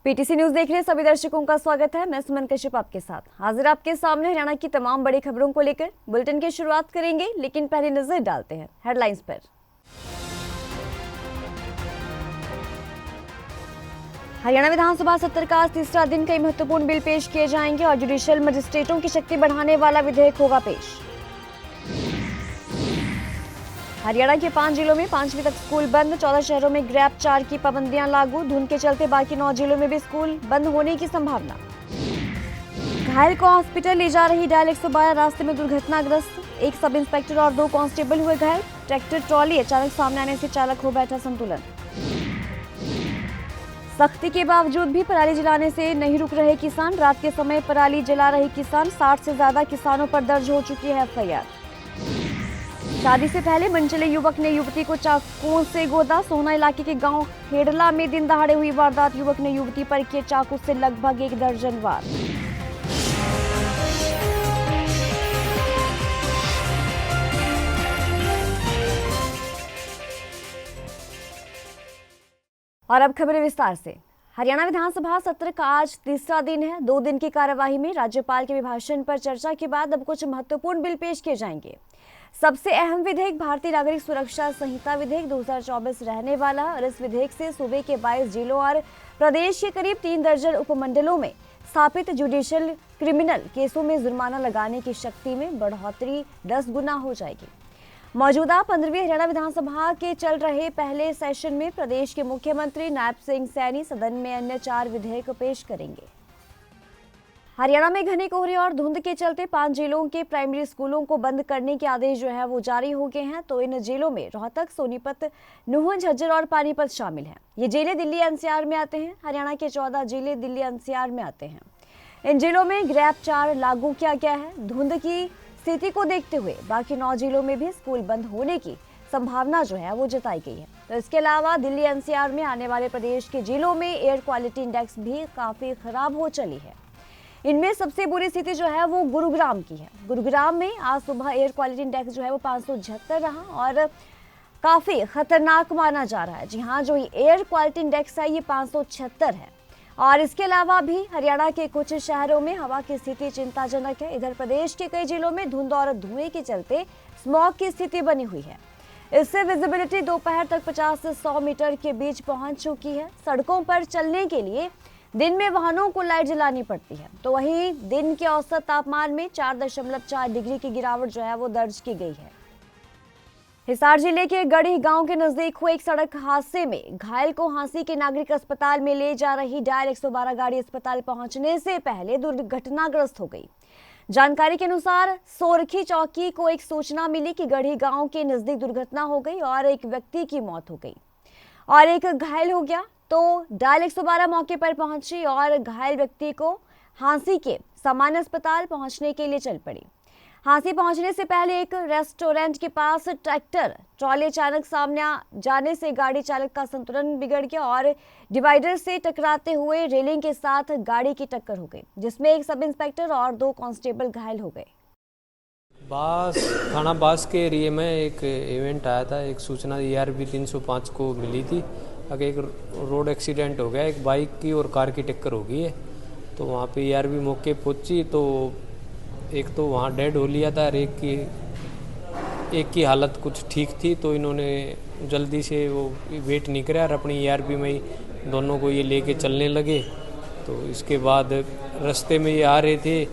PTC news देख रहे सभी दर्शकों का स्वागत है। मैं सुमन कश्यप आपके साथ हाजिर आपके सामने हरियाणा की तमाम बड़ी खबरों को लेकर बुलेटिन की शुरुआत करेंगे, लेकिन पहले नजर डालते हैं हेडलाइंस पर। हरियाणा विधानसभा सत्र का आज तीसरा दिन कई महत्वपूर्ण बिल पेश किए जाएंगे और जुडिशियल मजिस्ट्रेटों की शक्ति बढ़ाने वाला विधेयक होगा पेश। हरियाणा के 5 जिलों में 5वीं तक स्कूल बंद, 14 शहरों में ग्रैप 4 की पाबंदियां लागू, धुंध के चलते बाकी 9 जिलों में भी स्कूल बंद होने की संभावना। घायल को हॉस्पिटल ले जा रही डायल 112 रास्ते में दुर्घटनाग्रस्त, एक सब इंस्पेक्टर और 2 कांस्टेबल हुए घायल। ट्रैक्टर ट्रॉली अचानक सामने आने से चालक हो बैठा संतुलन। सख्ती के बावजूद भी पराली जलाने से नहीं रुक रहे किसान, रात के समय पराली जला रहे किसान, 60 से ज्यादा किसानों पर दर्ज हो चुकी है एफआईआर। शादी से पहले मनचले युवक ने युवती को चाकू से गोदा, सोहना इलाके के गांव हेडला में दिन दहाड़े हुई वारदात, युवक ने युवती पर किए चाकू से लगभग 1 दर्जन वार। और अब खबरें विस्तार से। हरियाणा विधानसभा सत्र का आज तीसरा दिन है। 2 दिन की कार्यवाही में राज्यपाल के अभिभाषण पर चर्चा के बाद अब कुछ महत्वपूर्ण बिल पेश किए जाएंगे। सबसे अहम विधेयक भारतीय नागरिक सुरक्षा संहिता विधेयक 2024 रहने वाला और इस विधेयक से सूबे के 22 जिलों और प्रदेश के करीब 3 दर्जन उपमंडलों में स्थापित जुडिशियल क्रिमिनल केसों में जुर्माना लगाने की शक्ति में बढ़ोतरी 10 गुना हो जाएगी। मौजूदा 15वीं हरियाणा विधानसभा के चल रहे पहले सेशन में प्रदेश के मुख्यमंत्री नायब सिंह सैनी सदन में अन्य 4 विधेयक पेश करेंगे। हरियाणा में घने कोहरे और धुंध के चलते 5 जिलों के प्राइमरी स्कूलों को बंद करने के आदेश जो है वो जारी हो गए हैं। तो इन जिलों में रोहतक, सोनीपत, नूंह, झज्जर और पानीपत शामिल हैं। ये जिले दिल्ली एनसीआर में आते हैं। हरियाणा के 14 जिले दिल्ली एनसीआर में आते हैं। इन जिलों में ग्रैप 4 लागू किया गया है। धुंध की स्थिति को देखते हुए बाकी 9 जिलों में भी स्कूल बंद होने की संभावना जो है वो जताई गई है। तो इसके अलावा दिल्ली एनसीआर में आने वाले प्रदेश के जिलों में एयर क्वालिटी इंडेक्स भी काफी खराब हो चली है। इनमें सबसे बुरी स्थिति जो है वो गुरुग्राम की है। गुरुग्राम में आज सुबह एयर क्वालिटी इंडेक्स जो है वो 576 रहा और काफी खतरनाक माना जा रहा है। जी हाँ, जो एयर क्वालिटी इंडेक्स है ये 576 है। और इसके अलावा भी हरियाणा के कुछ शहरों में हवा की स्थिति चिंताजनक है। इधर प्रदेश के कई जिलों में धुंध और धुएं के चलते स्मॉग की स्थिति बनी हुई है। इससे विजिबिलिटी दोपहर तक 50 से 100 मीटर के बीच पहुंच चुकी है। सड़कों पर चलने के लिए दिन में वाहनों को लाइट जलानी पड़ती है। तो वहीं दिन के औसत तापमान में 4.4 डिग्री की गिरावट जो है वो दर्ज की गई है। हिसार जिले के गढ़ी गांव के नजदीक हुए एक सड़क हादसे में घायल को हांसी के नागरिक अस्पताल में ले जा रही डायल 112 गाड़ी अस्पताल पहुंचने से पहले दुर्घटनाग्रस्त हो गई। जानकारी के अनुसार सोरखी चौकी को एक सूचना मिली कि गढ़ी गांव के नजदीक दुर्घटना हो गई और एक व्यक्ति की मौत हो गई और एक घायल हो गया। तो डायल 112 मौके पर पहुंची और घायल व्यक्ति को हांसी के सामान्य अस्पताल पहुंचने के लिए चल पड़ी। हांसी पहुंचने से पहले एक रेस्टोरेंट के पास ट्रैक्टर ट्रॉली अचानक सामने जाने से गाड़ी चालक का संतुलन बिगड़ गया और डिवाइडर से टकराते हुए रेलिंग के साथ गाड़ी की टक्कर हो गई, जिसमें एक सब इंस्पेक्टर और 2 कांस्टेबल घायल हो गए। थाना बास के एरिया में एक इवेंट आया था। एक सूचना ERB 305 को मिली थी कि एक रोड एक्सीडेंट हो गया, एक बाइक की और कार की टक्कर हो गई है। तो वहाँ पे ERB मौके पहुंची तो एक तो वहाँ डेड हो लिया था और एक की हालत कुछ ठीक थी। तो इन्होंने जल्दी से वो वेट नहीं कराया और अपनी ERB में ही दोनों को ये लेके चलने लगे। तो इसके बाद रास्ते में ये आ रहे थे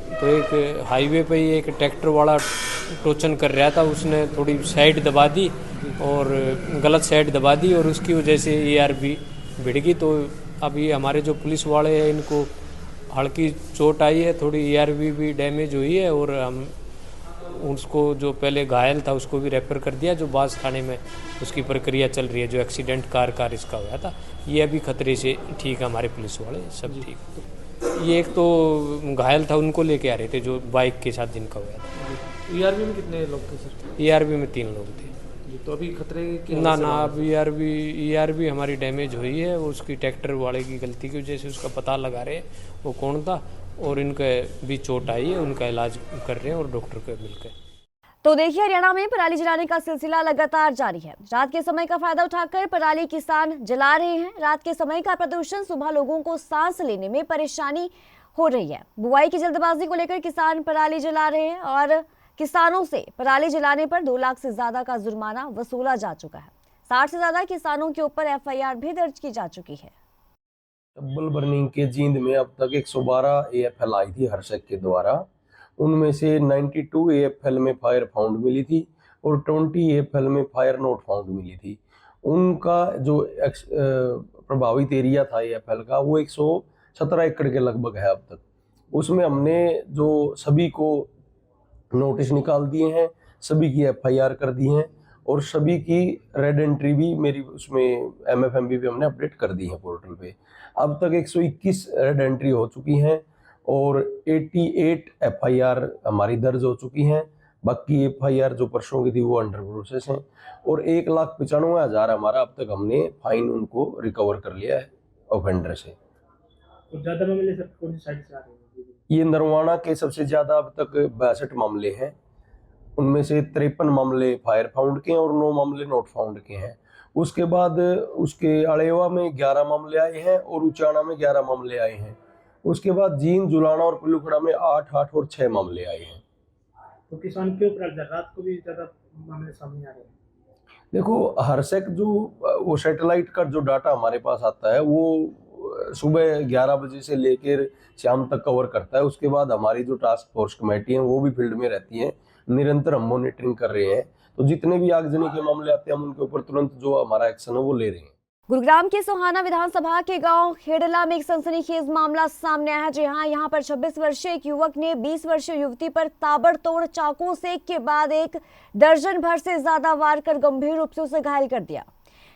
तो एक हाईवे पे ही एक ट्रैक्टर वाला टोचन कर रहा था, उसने थोड़ी साइड दबा दी और गलत साइड दबा दी और उसकी वजह से ERB भिड़ गई। तो अभी हमारे जो पुलिस वाले हैं इनको हल्की चोट आई है, थोड़ी ERB भी डैमेज हुई है और हम उसको जो पहले घायल था उसको भी रेफर कर दिया, जो बास थाने में उसकी प्रक्रिया चल रही है। जो एक्सीडेंट कार इसका हुआ था ये अभी खतरे से ठीक है, हमारे पुलिस वाले सब ठीक। ये एक तो घायल था, उनको लेके आ रहे थे जो बाइक के साथ जिनका हुआ था। ERB में कितने लोग थे सर? ERB में 3 लोग थे। तो अभी खतरे की ना अब ERB हमारी डैमेज हुई है, वो उसकी ट्रैक्टर वाले की गलती की वजह से उसका पता लगा रहे हैं वो कौन था और इनका भी चोट आई है, उनका इलाज कर रहे हैं और डॉक्टर को मिलकर। तो देखिए, हरियाणा में पराली जलाने का सिलसिला लगातार जारी है। रात के समय का फायदा उठाकर पराली किसान जला रहे हैं। रात के समय का प्रदूषण सुबह लोगों को सांस लेने में परेशानी हो रही है। बुआई की जल्दबाजी को लेकर किसान पराली जला रहे हैं और किसानों से पराली जलाने पर 2 लाख से ज्यादा का जुर्माना वसूला जा चुका है। 60 से ज्यादा किसानों के ऊपर FIR भी दर्ज की जा चुकी है। डबल बर्निंग के जींद में अब तक 112 AFL आई थी हर्षक के द्वारा। उनमें से 92 AFL में फायर फाउंड मिली थी और 20 AFL में फायर नोट फाउंड मिली थी। उनका जो प्रभावित एरिया था AFL का वो 117 एकड़ के लगभग है अब तक। उसमें हमने जो सभी को नोटिस निकाल दिए हैं, सभी की FIR कर दी हैं और सभी की रेड एंट्री भी मेरी उसमें MFMB भी हमने अपडेट कर दी है पोर्टल पे। अब तक 121 रेड एंट्री हो चुकी हैं और 88 FIR हमारी दर्ज हो चुकी हैं। बाकी FIR जो परसों की थी वो अंडर प्रोसेस हैं और 1,95,000 हमारा अब तक हमने फाइन उनको रिकवर कर लिया है ऑफेंडर से। तो ज्यादा मामले सर कौन सी साइड से आ रहे हैं? ये नरवाना के सबसे ज्यादा अब तक 62 मामले हैं। उनमें से 53 मामले फायर फाउंड के हैं और 9 मामले नोट फाउंड के हैं। उसके बाद उसके अड़ेवा में 11 मामले आए हैं और उचाना में 11 मामले आए हैं। उसके बाद जींद, जुलाना और पिलुखड़ा में 8 और 6 मामले आए हैं। तो किसान के ऊपर रात को भी ज्यादा मामले सामने आ रहे हैं? देखो, हरसेक जो वो सैटेलाइट का जो डाटा हमारे पास आता है वो सुबह 11 बजे से लेकर शाम तक कवर करता है। उसके बाद हमारी जो टास्क फोर्स कमेटी है वो भी फील्ड में रहती है। निरंतर हम मॉनिटरिंग कर रहे हैं, तो जितने भी आगजनी के मामले आते हैं हम उनके ऊपर तुरंत जो हमारा एक्शन है वो ले रहे हैं। गुरुग्राम के सोहाना विधानसभा के गांव खेड़ला में एक सनसनीखेज मामला सामने आया है। यहाँ पर 26 वर्षीय एक युवक ने 20 वर्षीय युवती पर ताबड़तोड़ चाकू से एक के बाद एक दर्जन भर से ज्यादा वार कर गंभीर रूप से उसे घायल कर दिया।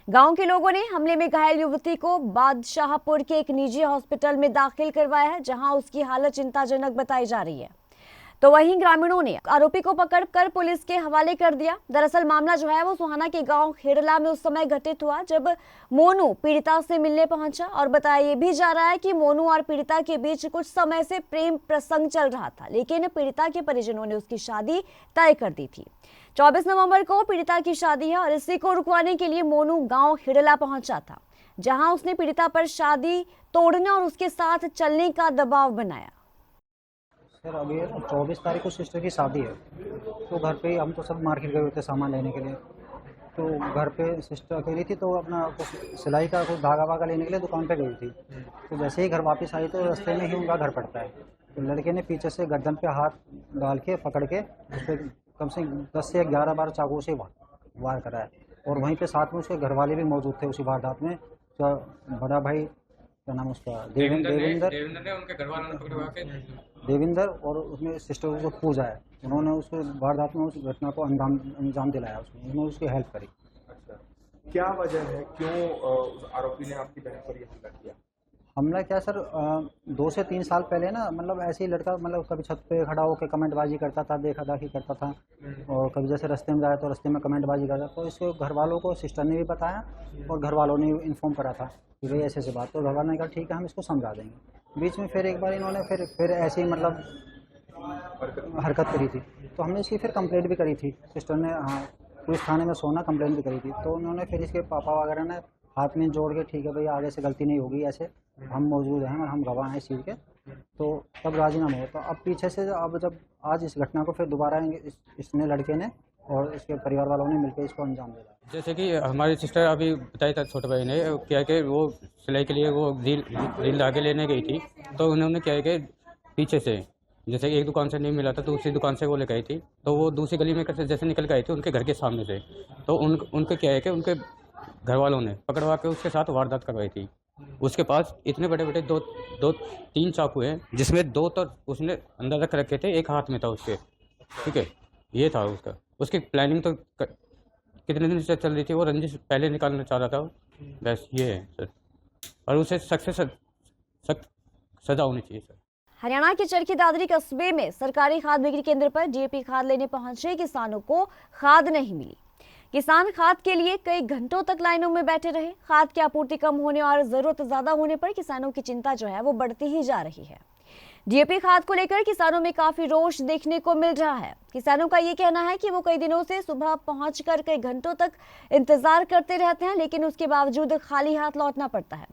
गांव के लोगों ने हमले में घायल युवती को बादशाहपुर के एक निजी हॉस्पिटल में दाखिल करवाया है, जहां उसकी हालत चिंताजनक बताई जा रही है। तो वहीं ग्रामीणों ने आरोपी को पकड़कर पुलिस के हवाले कर दिया। दरअसल मामला जो है वो सोहाना के गांव खेड़ला में उस समय घटित हुआ जब मोनू पीड़िता से मिलने पहुंचा और बताया ये भी जा रहा है कि मोनू और पीड़िता के बीच कुछ समय से प्रेम प्रसंग चल रहा था, लेकिन पीड़िता के परिजनों ने उसकी शादी तय कर दी थी। 24 नवंबर को पीड़िता की शादी है और इसी को रुकवाने के लिए मोनू गाँव खेड़ला पहुंचा था, जहाँ उसने पीड़िता पर शादी तोड़ने और उसके साथ चलने का दबाव बनाया। सर अभी 24 तारीख को सिस्टर की शादी है, तो घर पे हम तो सब मार्केट गए हुए थे सामान लेने के लिए। तो घर पे सिस्टर अकेली थी, तो अपना कुछ सिलाई का कुछ धागा वागा लेने के लिए दुकान पे गई थी। तो जैसे ही घर वापस आई तो रास्ते में ही उनका घर पड़ता है। तो लड़के ने पीछे से गर्दन पे हाथ डाल के पकड़ के उस पर कम से 10 से 11 बार चाकू से वार करा है। और वहीं पे साथ में उसके घर वाले भी मौजूद थे उसी वारदात में। तो बड़ा भाई क्या नाम उसका देविंदर ने उनके घर वालों ने पकड़वा के देविंदर और उसमें सिस्टर को पूजा है, उन्होंने उसको वारदात में उस घटना को अंजाम दिलाया, उन्होंने उसकी हेल्प करी। अच्छा, क्या वजह है, क्यों उस आरोपी ने आपकी बहन पर हमला किया? हमला क्या सर, 2 से 3 साल पहले ना, मतलब ऐसे ही लड़का मतलब कभी छत पे खड़ा होकर कमेंटबाजी करता था, देखा दाखी करता था, और कभी जैसे रास्ते में जाए तो रास्ते में कमेंटबाजी करता। तो इसके घर वालों को सिस्टर ने भी बताया और घर वालों ने इन्फॉर्म करा था कि भाई ऐसे ऐसे बात। तो घर वालों ने कहा ठीक है हम इसको समझा देंगे। बीच में फिर एक बार इन्होंने फिर ऐसे ही मतलब हरकत करी थी, तो हमने इसकी फिर कंप्लेंट भी करी थी। सिस्टर ने हाँ पुलिस थाने में सोना कंप्लेंट भी करी थी। तो उन्होंने फिर इसके पापा वगैरह ने हाथ में जोड़ के ठीक है भाई आगे से गलती नहीं होगी, ऐसे हम मौजूद हैं और हम गवाह हैं इस चीज़ के, तो तब राजीनामा हो। तो अब पीछे से अब जब आज इस घटना को फिर दोबारा इसने लड़के ने और इसके परिवार वालों ने मिलकर इसको अंजाम दिया। जैसे कि हमारी सिस्टर अभी बताया था छोटे भाई ने क्या कि वो सिलाई के लिए वो रील धागे लेने गई थी, तो उन्होंने क्या है कि पीछे से जैसे एक दुकान से नहीं मिला था तो उसी दुकान से वो लेकर आई थी। तो वो दूसरी गली में जैसे निकल के आई थी उनके घर के सामने से, तो उनके क्या है कि उनके घर वालों ने पकड़वा के उसके साथ वारदात करवाई थी। उसके पास इतने बड़े बड़े 2-3 चाकू हैं, जिसमें 2 तो उसने अंदर रख रखे थे, एक हाथ में था उसके, ठीक है, ये था उसका। उसकी प्लानिंग तो कितने दिन से चल रही थी, वो रंजिश पहले निकालना चाह रहा था, बस ये है सर। और उसे सख्त सजा होनी चाहिए सर। हरियाणा के चरखी दादरी कस्बे में सरकारी खाद बिक्री केंद्र पर DAP खाद लेने पहुंचे किसानों को खाद नहीं मिली। किसान खाद के लिए कई घंटों तक लाइनों में बैठे रहे। खाद की आपूर्ति कम होने और जरूरत ज्यादा होने पर किसानों की चिंता जो है वो बढ़ती ही जा रही है। डीएपी खाद को लेकर किसानों में काफी रोष देखने को मिल रहा है। किसानों का ये कहना है कि वो कई दिनों से सुबह पहुंचकर कई घंटों तक इंतजार करते रहते हैं, लेकिन उसके बावजूद खाली हाथ लौटना पड़ता है।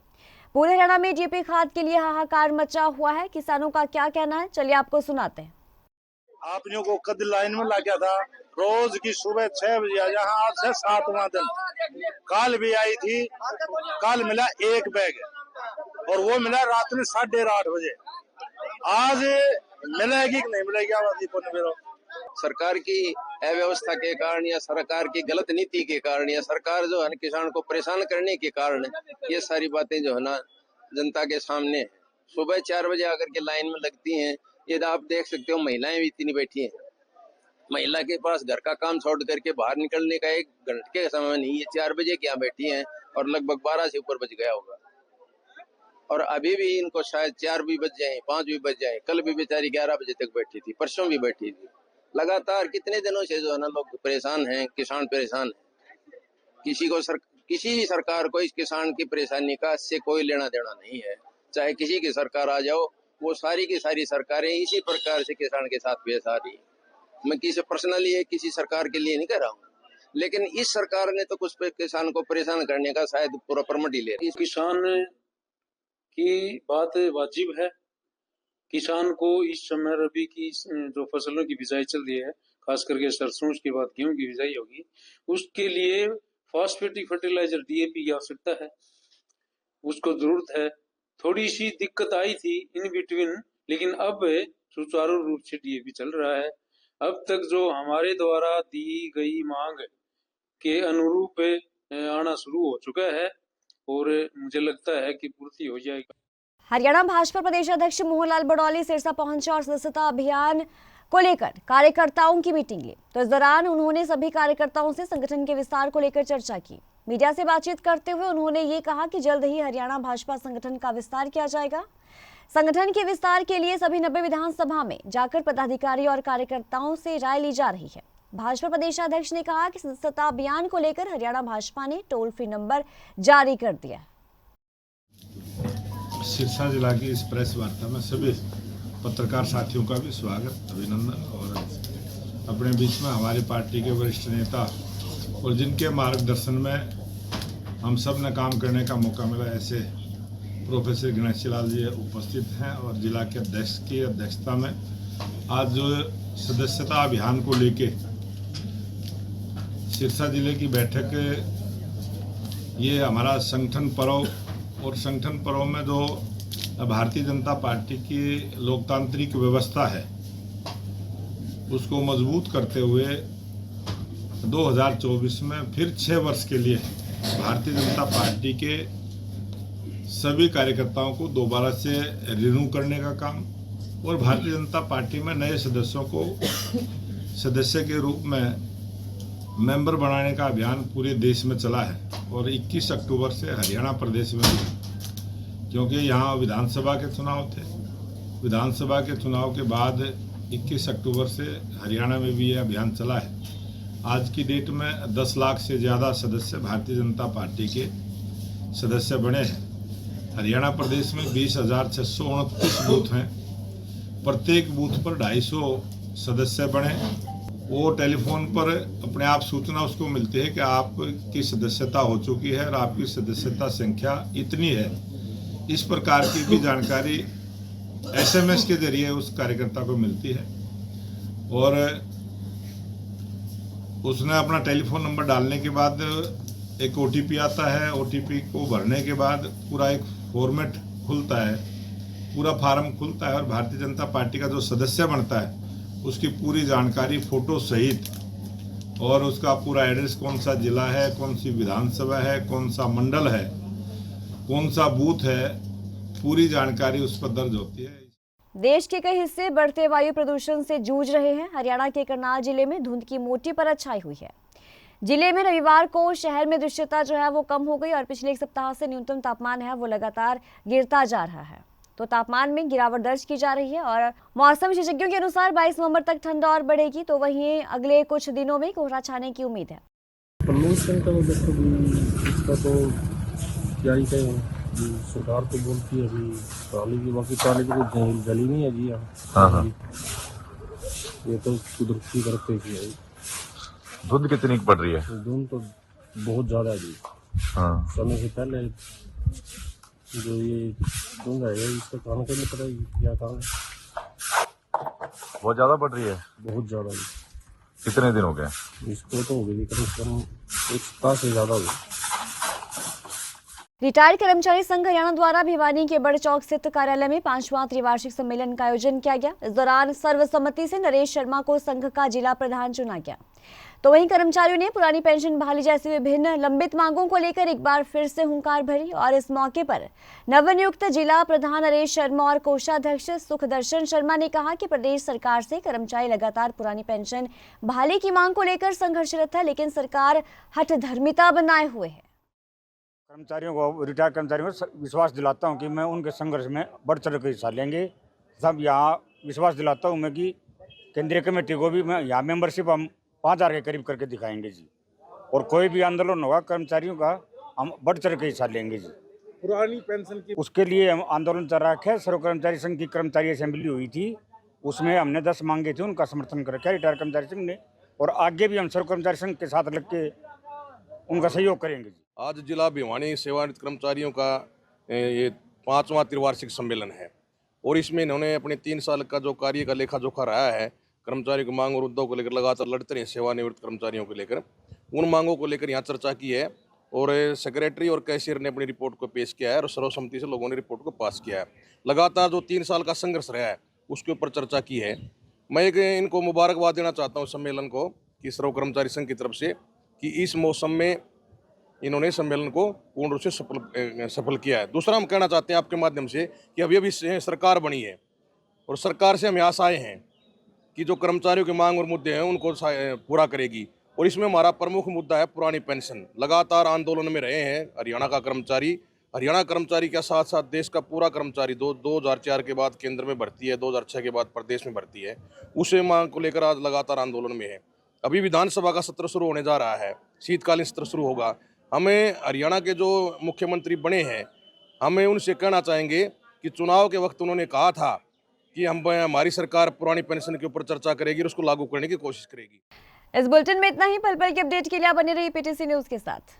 पूरे हरियाणा में डीएपी खाद के लिए हाहाकार मचा हुआ है। किसानों का क्या कहना है, चलिए आपको सुनाते हैं। आपने को कद लाइन में लगा था, रोज की सुबह 6 बजे यहाँ आज से 7वां दिन। काल भी आई थी, काल मिला 1 बैग और वो मिला रात में 8:30 बजे। आज मिलेगी कि नहीं मिलेगी आबादी को निवेरो। सरकार की अव्यवस्था के कारण या सरकार की गलत नीति के कारण या सरकार जो है किसान को परेशान करने के कारण ये सारी बातें जो है ना जनता के सामने है। सुबह 4 बजे आकर के लाइन में लगती हैं। ये आप देख सकते हो महिलाएं भी इतनी बैठी हैं। महिला के पास घर का काम छोड़ करके बाहर निकलने का 1 घंटे का समय नहीं है। 4 बजे क्या बैठी हैं और लगभग 12 से ऊपर बज गया होगा और अभी भी इनको शायद 4 भी बज जाए, 5 भी बज जाए। कल भी बेचारी 11 बजे तक बैठी थी, परसों भी बैठी थी। लगातार कितने दिनों से जो है ना लोग परेशान हैं, किसान परेशान है। किसी भी सरकार को इस किसान की परेशानी का इससे कोई लेना देना नहीं है। चाहे किसी की सरकार आ जाओ, वो सारी की सारी सरकारें इसी प्रकार से किसान के साथ पेश आ रही। मैं किसी पर्सनली किसी सरकार के लिए नहीं कह रहा हूँ, लेकिन इस सरकार ने तो कुछ किसान को परेशान करने का शायद पूरा परमिट ही ले रही। किसान की बात वाजिब है। किसान को इस समय रबी की जो फसलों की बिजाई चल रही है, खास करके सरसों के बाद गेहूं की बिजाई होगी, उसके लिए फॉस्फेटिक फर्टिलाइजर डीएपी की आवश्यकता है, उसको जरूरत है। थोड़ी सी दिक्कत आई थी इन बिटवीन, लेकिन अब सुचारू रूप से डीएपी चल रहा है। अब तक जो हमारे द्वारा दी गई मांग के अनुरूप आना शुरू हो चुका है और मुझे लगता है कि पूर्ति हो जाएगा। हरियाणा भाजपा प्रदेश अध्यक्ष मोहनलाल बड़ौली सिरसा पहुंचे और सदस्यता अभियान को लेकर कार्यकर्ताओं की मीटिंग ली। तो इस दौरान उन्होंने सभी कार्यकर्ताओं से संगठन के विस्तार को लेकर चर्चा की। मीडिया से बातचीत करते हुए उन्होंने ये कहा कि जल्द ही हरियाणा भाजपा संगठन का विस्तार किया जाएगा। संगठन के विस्तार के लिए सभी 90 विधानसभा में जाकर पदाधिकारी और कार्यकर्ताओं से राय ली जा रही है। भाजपा प्रदेशाध्यक्ष ने कहा कि सदस्यता अभियान को लेकर हरियाणा भाजपा ने टोल फ्री नंबर जारी कर दिया। सिरसा जिला की इस प्रेस वार्ता में सभी पत्रकार साथियों का भी स्वागत, अभिनंदन। और अपने बीच में हमारी पार्टी के वरिष्ठ नेता और जिनके मार्गदर्शन में हम सब ने काम करने का मौका मिला, ऐसे प्रोफेसर गणेश लाल जी उपस्थित हैं और जिला के अध्यक्ष की अध्यक्षता में आज जो सदस्यता अभियान को लेके सिरसा जिले की बैठक, ये हमारा संगठन पर्व और संगठन पर्व में जो भारतीय जनता पार्टी की लोकतांत्रिक व्यवस्था है उसको मजबूत करते हुए 2024 में फिर 6 वर्ष के लिए भारतीय जनता पार्टी के सभी कार्यकर्ताओं को दोबारा से रिन्यू करने का काम और भारतीय जनता पार्टी में नए सदस्यों को सदस्य के रूप में मेंबर बनाने का अभियान पूरे देश में चला है। और 21 अक्टूबर से हरियाणा प्रदेश में भी, क्योंकि यहाँ विधानसभा के चुनाव थे, विधानसभा के चुनाव के बाद 21 अक्टूबर से हरियाणा में भी ये अभियान चला है। आज की डेट में 10 लाख से ज़्यादा सदस्य भारतीय जनता पार्टी के सदस्य बने हैं। हरियाणा प्रदेश में 20,629 बूथ हैं। प्रत्येक बूथ पर 250 सदस्य बने। वो टेलीफोन पर अपने आप सूचना उसको मिलती है कि आपकी सदस्यता हो चुकी है और आपकी सदस्यता संख्या इतनी है। इस प्रकार की भी जानकारी SMS के जरिए उस कार्यकर्ता को मिलती है और उसने अपना टेलीफोन नंबर डालने के बाद एक OTP आता है। OTP को भरने के बाद पूरा एक फॉर्मेट खुलता है, पूरा फार्म खुलता है और भारतीय जनता पार्टी का जो सदस्य बनता है उसकी पूरी जानकारी फोटो सहित और उसका पूरा एड्रेस, कौन सा जिला है, कौन सी विधानसभा है, कौन सा मंडल है, कौन सा बूथ है, पूरी जानकारी उस पर दर्ज होती है। देश के कई हिस्से बढ़ते वायु प्रदूषण से जूझ रहे हैं। हरियाणा के करनाल जिले में धुंध की मोटी परत छाई हुई है। जिले में रविवार को शहर में दृश्यता जो है वो कम हो गई और पिछले 1 सप्ताह से न्यूनतम तापमान है वो लगातार गिरता जा रहा है। तो तापमान में गिरावट दर्ज की जा रही है और मौसम विशेषज्ञों के अनुसार 22 नवंबर तक ठंड और बढ़ेगी। तो वहीं अगले कुछ दिनों में कोहरा छाने की उम्मीद है। प्रमोशन का इसका तो क्या ही कहें। सरकार तो बोलती है अभी ट्राली की, बाकी ट्राली की कोई जली नहीं है जी यहाँ। हाँ हाँ। ये तो कुदरती तरफ से ही है। धुंध कितनी की पड़ रही है? धुंध तो बहुत ज्यादा है जी। हाँ। समय से पहले जो ये धुंध है इसका कारण क्या नहीं पता क्या कारण है। बहुत ज्यादा पड़ रही है? बहुत ज्यादा जी। कितने दिन हो गए इसको? तो हो गई कम से कम 1 सप्ताह से ज्यादा हो गई। रिटायर्ड कर्मचारी संघ हरियाणा द्वारा भिवानी के बड़े चौक स्थित कार्यालय में 5वां त्रिवार्षिक सम्मेलन का आयोजन किया गया। इस दौरान सर्वसम्मति से नरेश शर्मा को संघ का जिला प्रधान चुना गया। तो वहीं कर्मचारियों ने पुरानी पेंशन बहाली जैसी विभिन्न लंबित मांगों को लेकर एक बार फिर से हुंकार भरी और इस मौके पर नवनियुक्त जिला प्रधान नरेश शर्मा और कोषाध्यक्ष सुखदर्शन शर्मा ने कहा कि प्रदेश सरकार से कर्मचारी लगातार पुरानी पेंशन बहाली की मांग को लेकर संघर्षरत है, लेकिन सरकार हठधर्मिता बनाए हुए है। कर्मचारियों को, रिटायर्ड कर्मचारियों को विश्वास दिलाता हूं कि मैं उनके संघर्ष में बढ़ चढ़ कर हिस्सा लेंगे। सब यहाँ विश्वास दिलाता हूं मैं कि केंद्रीय कमेटी को भी मैं यहाँ मेंबरशिप हम 5000 के करीब करके दिखाएंगे जी। और कोई भी आंदोलन होगा कर्मचारियों का, हम बढ़ चढ़ के हिस्सा लेंगे जी। पुरानी पेंशन की उसके लिए हम आंदोलन चल रखा है। सर्व कर्मचारी संघ की कर्मचारी असेंबली हुई थी, उसमें हमने 10 मांगे थे, उनका समर्थन कर रखा है रिटायर्ड कर्मचारी संघ ने। और आगे भी हम सर्व कर्मचारी संघ के साथ लग के उनका सहयोग करेंगे। आज जिला भिवानी सेवानिवृत्त कर्मचारियों का ये 5वां त्रिवार्षिक सम्मेलन है और इसमें इन्होंने अपने 3 साल का जो कार्य का लेखा जोखा रहा है, कर्मचारियों की मांग और मुद्दों को लेकर लगातार लड़ते रहे सेवानिवृत्त कर्मचारियों को लेकर, उन मांगों को लेकर यहाँ चर्चा की है और सेक्रेटरी और कैशियर ने अपनी रिपोर्ट को पेश किया है और सर्वसम्मति से लोगों ने रिपोर्ट को पास किया है। लगातार जो 3 साल का संघर्ष रहा है उसके ऊपर चर्चा की है। मैं एक इनको मुबारकबाद देना चाहता हूँ सम्मेलन को कि सर्व कर्मचारी संघ की तरफ से कि इस मौसम में इन्होंने सम्मेलन को पूर्ण रूप से सफल किया है। दूसरा हम कहना चाहते हैं आपके माध्यम से कि अभी सरकार बनी है और सरकार से हम आशाएं हैं कि जो कर्मचारियों की मांग और मुद्दे हैं उनको पूरा करेगी। और इसमें हमारा प्रमुख मुद्दा है पुरानी पेंशन। लगातार आंदोलन में रहे हैं हरियाणा कर्मचारी के साथ साथ देश का पूरा कर्मचारी 2004 के बाद केंद्र में भर्ती है, 2006 के बाद प्रदेश में भर्ती है, उसे मांग को लेकर आज लगातार आंदोलन में है। अभी विधानसभा का सत्र शुरू होने जा रहा है, शीतकालीन सत्र शुरू होगा। हमें हरियाणा के जो मुख्यमंत्री बने हैं, हमें उनसे कहना चाहेंगे कि चुनाव के वक्त उन्होंने कहा था कि हमारी सरकार पुरानी पेंशन के ऊपर चर्चा करेगी और उसको लागू करने की कोशिश करेगी। इस बुलेटिन में इतना ही। पल पल के अपडेट के लिए आप बने रहिए पीटीसी न्यूज के साथ।